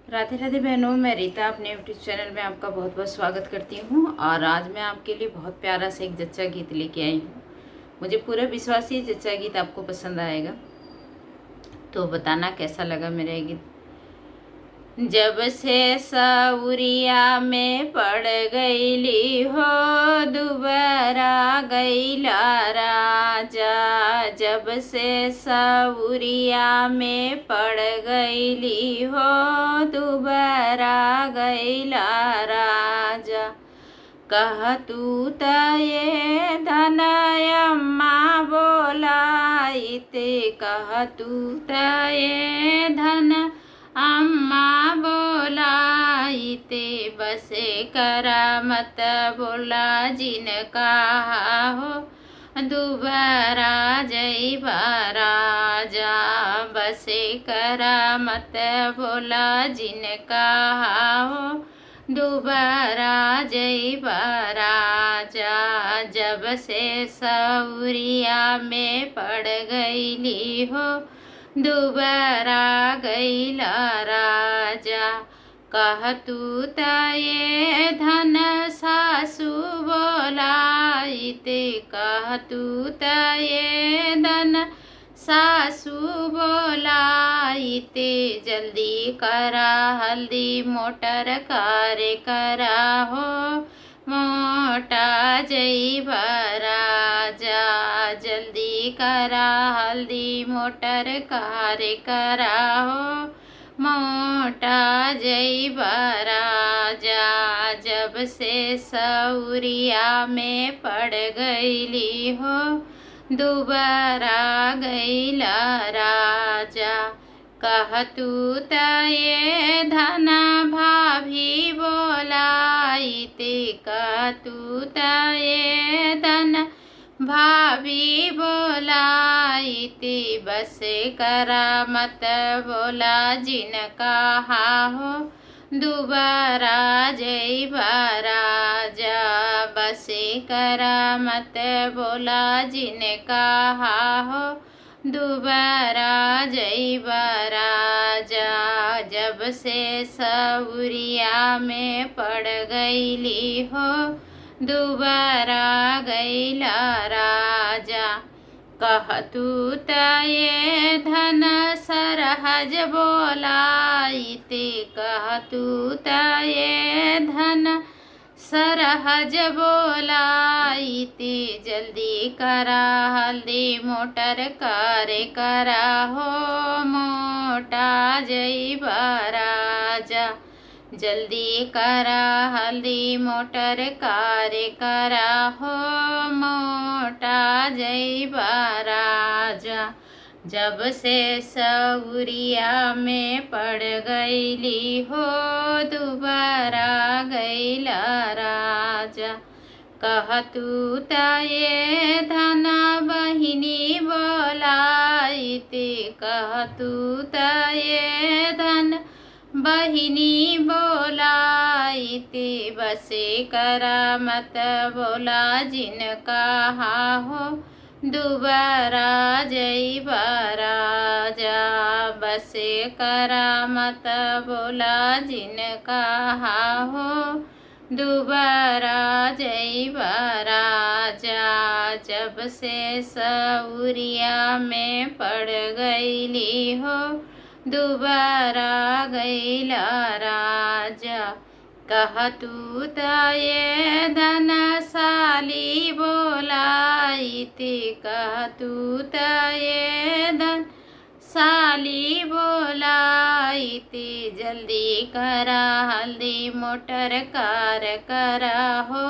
राधे राधे बहनों, मैं रीता अपने यूट्यूब चैनल में आपका बहुत बहुत स्वागत करती हूँ। और आज मैं आपके लिए बहुत प्यारा सा एक जच्चा गीत लेके आई हूँ। मुझे पूरा विश्वास है जच्चा गीत आपको पसंद आएगा, तो बताना कैसा लगा मेरा ये गीत। जब से सउरिया में पड़ गईली हो, दुबारा गईला राजा। जब से सउरिया में पड़ गईली हो, दुबारा गईला राजा। कह तू त ये धनयम्मा बोलाइते, कह तू त ये धन अम्मा बोलाइते। बसे करा मत बोला जिनका हो, दुबारा जइबा राजा। बसे करा मत बोला जिनका हो, दुबारा जइबा राजा। जब से सउरिया में पड़ गईली हो, दुबारा गईला राजा। कह तू त ये धन सासू बोलाइते, कह तू त ये धन सासू बोलाइते। जल्दी करा हल्दी मोटर कार्य करा हो, मोटा जइबा राजा। जल्दी करा हल्दी मोटर कार्य करा हो, मोटा जइबा राजा। जब से सउरिया में पड़ गईली हो, दुबारा गईला राजा। कह तू त ये धन भाभी बोलाइते, कह तू त ये धन भाभी बोलाइते। बसे करा मत बोला जिनका हो, दुबारा जइबा राजा। बसे करा मत बोला जिनका हो, दुबारा जइबा राजा। जब से सउरिया में पड़ गईली हो, दुबारा गईला राजा। कह तू त ये धन सरहज बोलाइते, कह तू त ये धन सरहज बोलाइते। जल्दी करा हल्दी मोटर कार्य करा हो, मोटा जइबा राजा। जल्दी करा हल्दी मोटर कार्य करा हो, मोटा जइबा राजा। जब से सउरिया में पड़ गईली हो, दुबारा गईला राजा। कह तू त ये धन बहिनी बोलाइते, कह तू त ये धन बहिनी बोलाइते। बसे करा मत बोला जिनका हो, दुबारा जइबा राजा। बसे करा मत बोला जिनका हो, दुबारा जइबा राजा। जब से सउरिया में पड़ गईली हो, दुबारा गईला राजा। कह तू त ये धन साली बोलाइते, कह तू त ये धन साली बोलाइते। जल्दी करा हल्दी मोटर कार्य करा हो,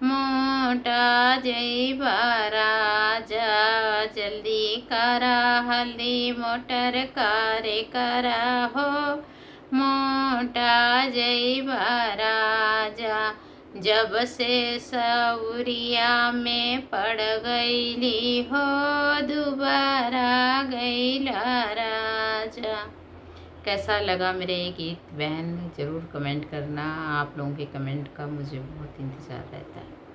मोटा जइबा राजा। जल्दी करा हल्दी मोटर कार्य करा हो, मोटा जइबा राजा। जब से सउरिया में पड़ गईली हो, दुबारा गईला राजा। कैसा लगा मेरे ये गीत बहन, ज़रूर कमेंट करना। आप लोगों के कमेंट का मुझे बहुत इंतज़ार रहता है।